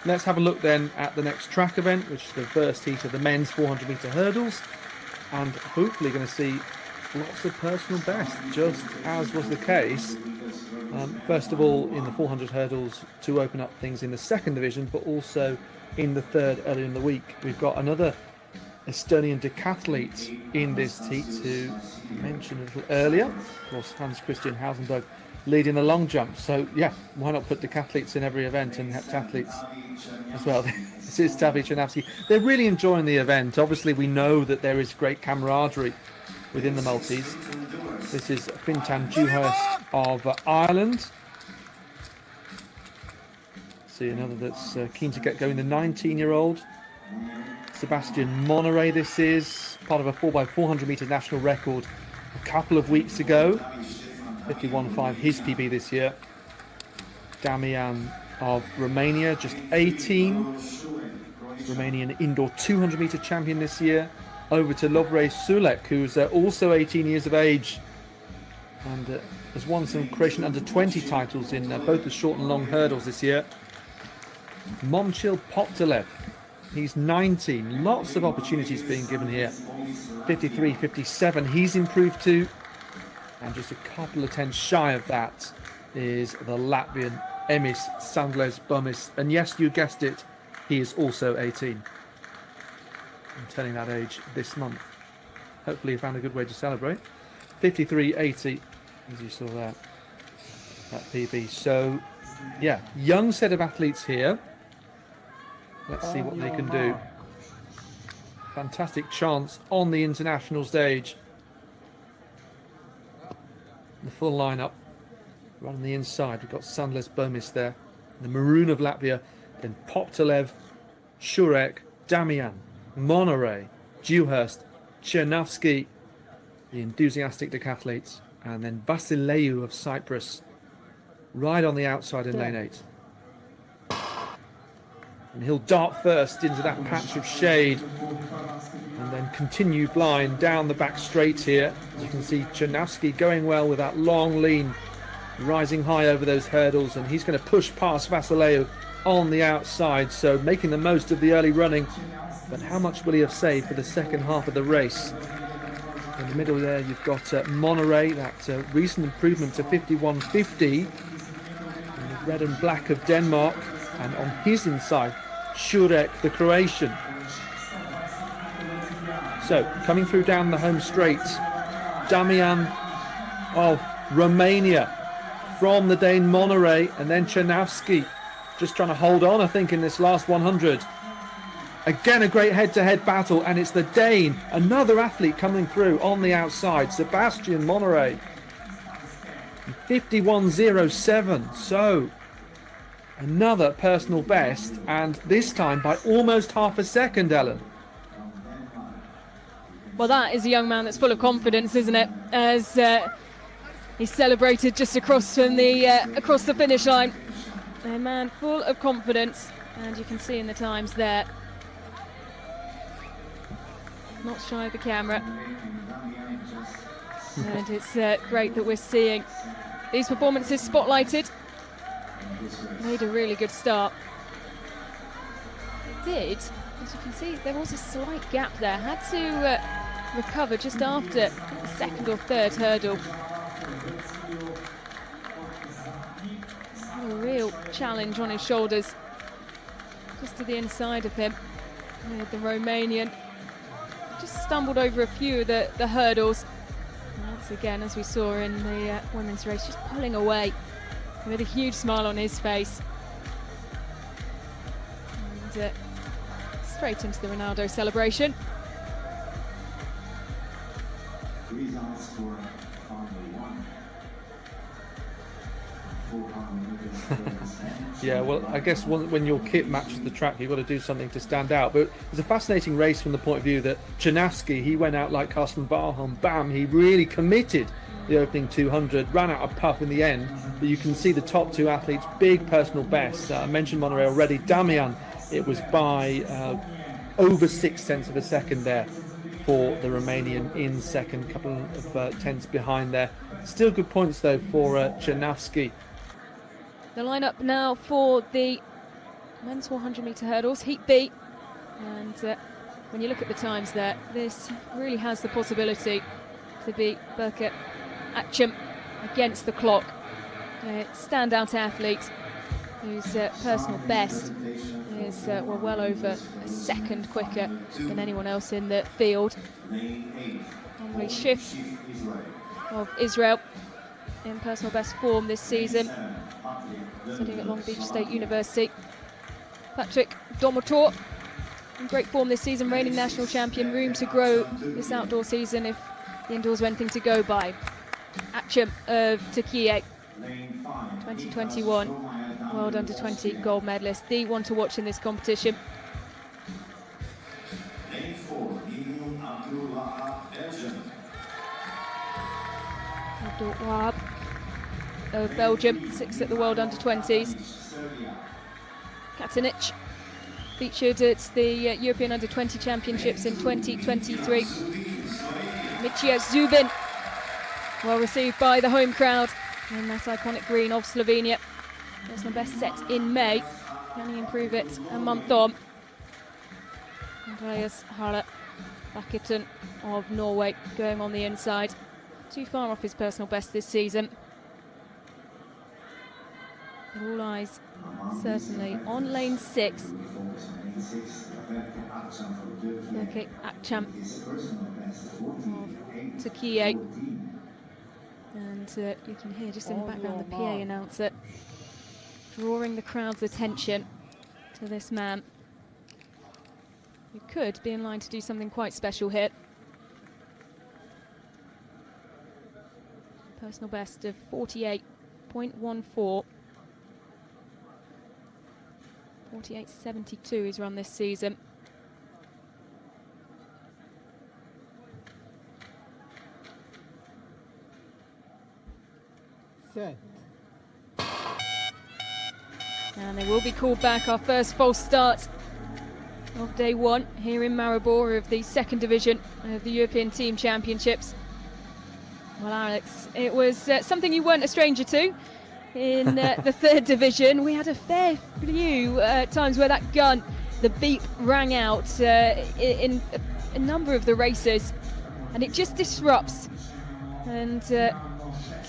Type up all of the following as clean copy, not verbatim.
let's have a look then at the next track event, which is the first heat of the men's 400 metre hurdles, and hopefully going to see lots of personal bests, just as was the case first of all in the 400 hurdles to open up things in the second division, but also in the third earlier in the week. We've got another Estonian decathlete in this heat who I mentioned a little earlier, of course Hans Christian Hausenberg leading the long jump. So yeah, why not put decathletes in every event and heptathletes as well. This is Tavi Chernavsky. They're really enjoying the event. Obviously we know that there is great camaraderie within the multis. This is Fintan Dewhurst of Ireland. See another that's keen to get going, the 19-year-old Sebastian Monneray. This is part of a 4x400 metre national record a couple of weeks ago. 51.5 his PB this year. Damian of Romania, just 18. Romanian indoor 200 metre champion this year. Over to Lovre Sulek, who's also 18 years of age and has won some Croatian under-20 titles in both the short and long hurdles this year. Momchil Poptelev, he's 19. Lots of opportunities being given here. 53.57 he's improved to, and just a couple of tenths shy of that is the Latvian Emis Sandles Bumis, and yes, you guessed it, he is also 18 and turning that age this month. Hopefully he found a good way to celebrate. 53.80 as you saw there, that PB. So yeah, young set of athletes here. Let's see what they can do. Fantastic chance on the international stage. The full lineup running the inside. We've got Sandles Bomis there, the maroon of Latvia, then Poptelev, Shurek, Damian, Monneray, Dewhurst, Chernavsky, the enthusiastic decathletes, and then Vasileu of Cyprus right on the outside in lane 8. And he'll dart first into that patch of shade and then continue blind down the back straight here. As you can see, Chernavsky going well with that long lean, rising high over those hurdles, and he's going to push past Vasileu on the outside, so making the most of the early running. But how much will he have saved for the second half of the race? In the middle there you've got Monneray, that recent improvement to 51.50 in the red and black of Denmark, and on his inside Shurek, the Croatian. So coming through down the home straight, Damian of Romania from the Dane Monneray, and then Chernavsky just trying to hold on, I think, in this last 100. Again, a great head-to-head battle, and it's the Dane, another athlete coming through on the outside, Sebastian Monneray. 51.07, so another personal best, and this time by almost half a second, Ellen. Well, that is a young man that's full of confidence, isn't it? As he celebrated just across from the finish line. A man full of confidence, and you can see in the times there. Not shy of the camera. And it's great that we're seeing these performances spotlighted. Made a really good start. It did, as you can see, there was a slight gap there. Had to recover just after the second or third hurdle. A real challenge on his shoulders. Just to the inside of him. The Romanian just stumbled over a few of the hurdles. And once again, as we saw in the women's race, just pulling away with a huge smile on his face. And straight into the Ronaldo celebration. Yeah, well, I guess when your kit matches the track, you've got to do something to stand out. But it's a fascinating race from the point of view that Chernavsky, he went out like Carsten Barholm, bam, he really committed the opening 200, ran out of puff in the end. But you can see the top two athletes, big personal bests. I mentioned Monneray already. Damian, it was by over 6 tenths of a second there for the Romanian in second, couple of tenths behind there. Still good points though for Chernavsky. The lineup now for the men's 400-metre hurdles, Heat B. And when you look at the times there, this really has the possibility to beat Berke Akçam against the clock. A standout athlete whose personal best is well over a second quicker than anyone else in the field. Emre Schiff of Israel in personal best form this season, studying at Long Beach State University. Patrick Domotor in great form this season, reigning national champion. Room to grow this outdoor season if the indoors were anything to go by. Akçam of Turkey, 2021 World Under-20 gold medalist, the one to watch in this competition. Abdul Wahab of Belgium, 6th at the World Under-20s. Katanic featured at the European Under-20 Championships in 2023. Mitja Zubin, well received by the home crowd in that iconic green of Slovenia. Personal best set in May. Can he improve it a month on? Andreas Halle Bakkerton of Norway going on the inside. Too far off his personal best this season. But all eyes certainly on lane 6. Berke Akçam of Turkey. And you can hear just in the background the PA announcer drawing the crowd's attention to this man who could be in line to do something quite special here. Personal best of 48.14. 48.72 he's run this season. And they will be called back. Our first false start of day 1 here in Maribor of the 2nd division of the European Team Championships. Well, Alex, it was something you weren't a stranger to in the 3rd division. We had a fair few times where that gun, the beep, rang out in a number of the races, and it just disrupts and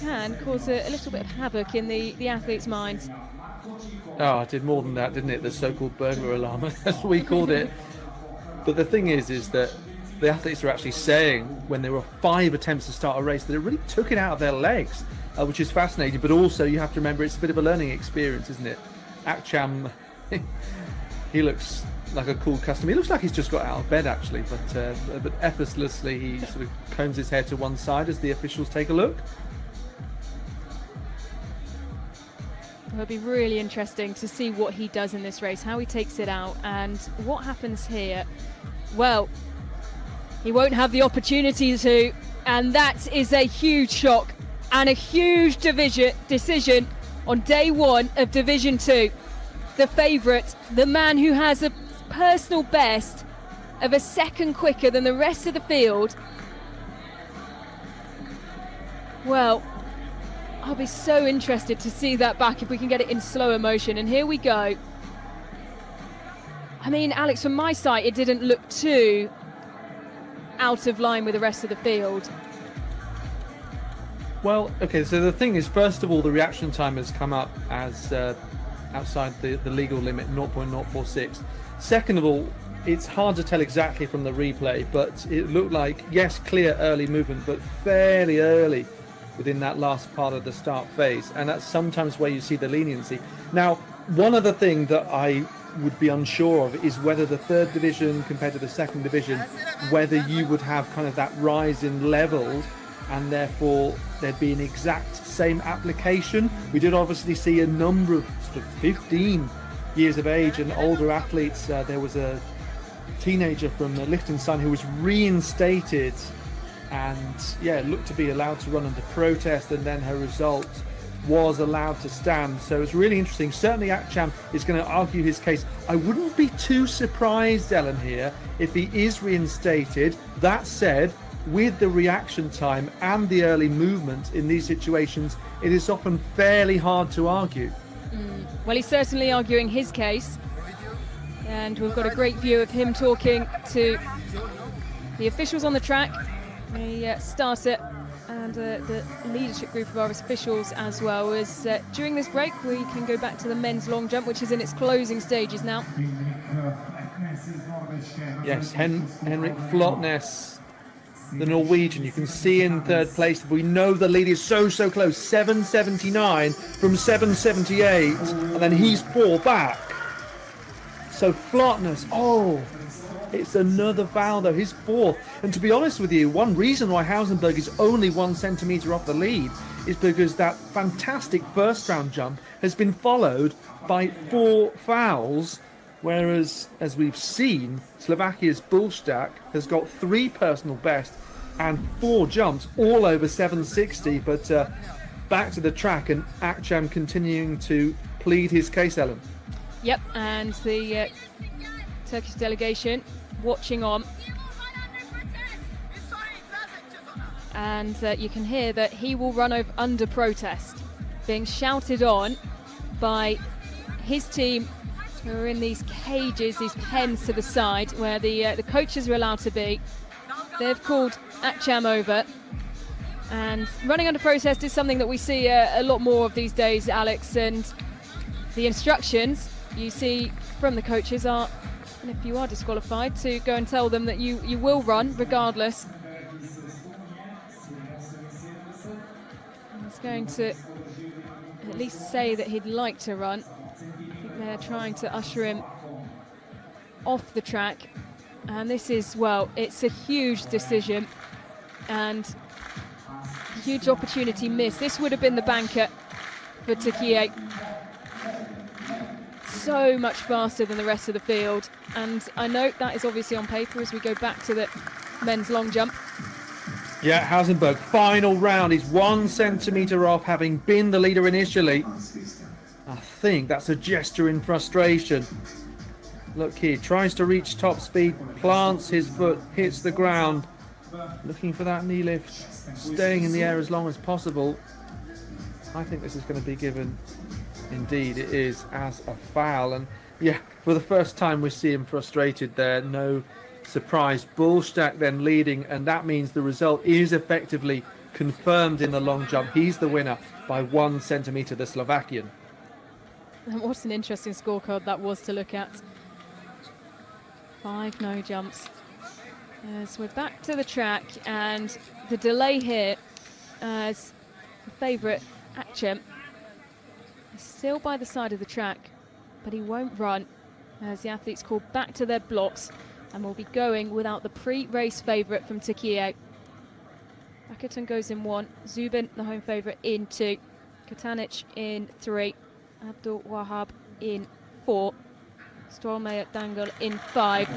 can cause a little bit of havoc in the athletes' minds. Oh, it did more than that, didn't it? The so-called burglar alarm, as we called it. But the thing is that the athletes are actually saying when there were 5 attempts to start a race that it really took it out of their legs, which is fascinating. But also you have to remember it's a bit of a learning experience, isn't it? Akçam, he looks like a cool customer. He looks like he's just got out of bed actually, but effortlessly he sort of combs his hair to one side as the officials take a look. It'll be really interesting to see what he does in this race, how he takes it out, and what happens here. Well, he won't have the opportunity to, and that is a huge shock and a huge decision on day 1 of Division 2. The favourite, the man who has a personal best of a second quicker than the rest of the field. Well, I'll be so interested to see that back if we can get it in slower motion. And here we go. I mean, Alex, from my sight, it didn't look too out of line with the rest of the field. Well, okay, so the thing is, first of all, the reaction time has come up as outside the legal limit, 0.046. Second of all, it's hard to tell exactly from the replay, but it looked like, yes, clear early movement, but fairly early within that last part of the start phase, and that's sometimes where you see the leniency. Now, one other thing that I would be unsure of is whether the 3rd division compared to the 2nd division, whether you would have kind of that rise in level and therefore there'd be an exact same application. We did obviously see a number of sort of 15 years of age and older athletes. There was a teenager from Liechtenstein who was reinstated and looked to be allowed to run under protest, and then her result was allowed to stand. So it's really interesting. Certainly Akçam is going to argue his case. I wouldn't be too surprised, Ellen, here if he is reinstated. That said, with the reaction time and the early movement in these situations, it is often fairly hard to argue. Well, he's certainly arguing his case. And we've got a great view of him talking to the officials on the track, the starter and the leadership group of our officials as well. As during this break we can go back to the men's long jump, which is in its closing stages now. Yes, Henrik Flotnes, the Norwegian, you can see in third place. We know the lead is so close, 7:79 from 7:78, and then he's 4 back. So Flotnes, it's another foul though, his 4th. And to be honest with you, one reason why Hausenberg is only 1 centimetre off the lead is because that fantastic first round jump has been followed by 4 fouls, whereas, as we've seen, Slovakia's Bulstak has got 3 personal best and 4 jumps all over 760. But back to the track, and Akçam continuing to plead his case, Ellen. Yep, and the Turkish delegation watching on. And you can hear that he will run over under protest, being shouted on by his team, who are in these cages, these pens to the side, where the coaches are allowed to be. They've called Akçam over. And running under protest is something that we see a lot more of these days, Alex. And the instructions you see from the coaches are, and if you are disqualified, to go and tell them that you will run regardless. He's going to at least say that he'd like to run. I think they're trying to usher him off the track. And this is, well, it's a huge decision and huge opportunity missed. This would have been the banker for Türkiye. So much faster than the rest of the field, and I know that is obviously on paper as we go back to the men's long jump. Yeah, Hausenberg, final round. He's 1 centimetre off, having been the leader initially. I think that's a gesture in frustration. Look here, tries to reach top speed, plants his foot, hits the ground, looking for that knee lift, staying in the air as long as possible. I think this is going to be given. Indeed, it is, as a foul. And yeah, for the first time we see him frustrated there. No surprise. Bulstak then leading, and that means the result is effectively confirmed in the long jump. He's the winner by 1 centimetre, the Slovakian. And what an interesting scorecard that was to look at. 5 no jumps. As we're back to the track, and the delay here as the favourite Akçam still by the side of the track, but he won't run as the athletes call back to their blocks and will be going without the pre-race favourite from Türkiye. Akçam goes in 1, Zubin, the home favourite, in 2, Katanic in 3, Abdul Wahab in 4, Stormeyer Dangle in 5.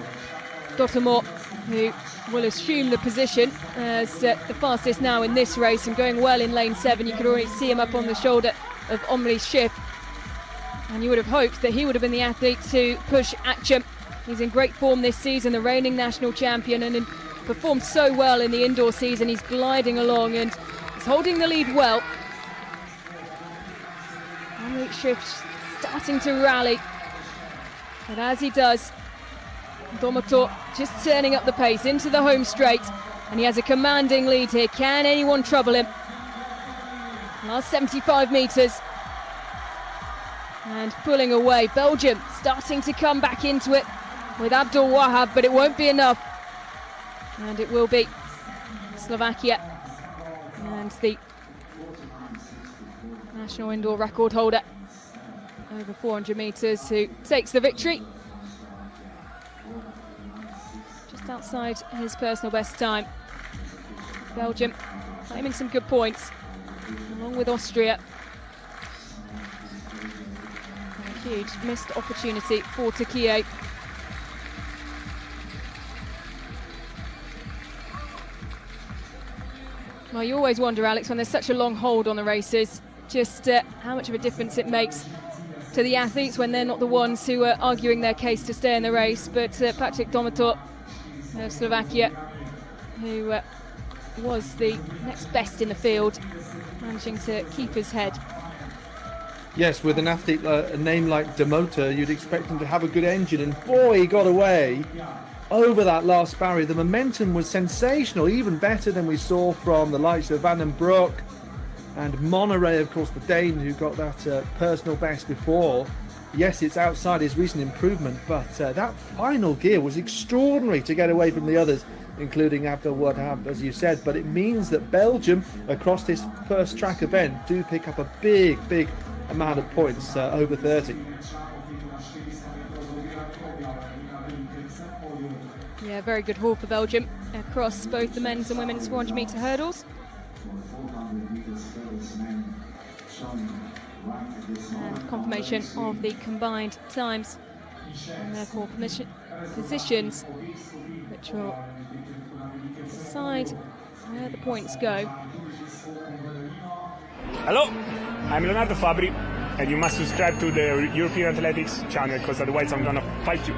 Dotamor, who will assume the position as the fastest now in this race and going well in lane 7. You could already see him up on the shoulder of Omri Schiff, and you would have hoped that he would have been the athlete to push Akçam. He's in great form this season, the reigning national champion, and performed so well in the indoor season. He's gliding along and he's holding the lead well. Omri Schiff starting to rally, but as he does, Domator just turning up the pace into the home straight, and he has a commanding lead here. Can anyone trouble him? Last 75 metres and pulling away. Belgium starting to come back into it with Abdul Wahab, but it won't be enough, and it will be Slovakia and the national indoor record holder over 400 metres who takes the victory just outside his personal best time. Belgium claiming some good points along with Austria. A huge missed opportunity for Türkiye. Well, you always wonder, Alex, when there's such a long hold on the races, just how much of a difference it makes to the athletes when they're not the ones who are arguing their case to stay in the race. But Patrick Domator of Slovakia, who was the next best in the field, managing to keep his head. Yes, with an athlete, a name like Demota, you'd expect him to have a good engine, and boy, he got away over that last barrier. The momentum was sensational, even better than we saw from the likes of Van den Broek and Monterey, of course, the Dane who got that personal best before. Yes, it's outside his recent improvement, but that final gear was extraordinary to get away from the others, including Abdel Wahab, as you said. But it means that Belgium, across this first track event, do pick up a big amount of points, over 30. Yeah, very good haul for Belgium across both the men's and women's 400 metre hurdles. And confirmation of the combined times and their core positions, which will decide where the points go. Hello, I'm Leonardo Fabri, and you must subscribe to the European Athletics channel, because otherwise I'm gonna fight you.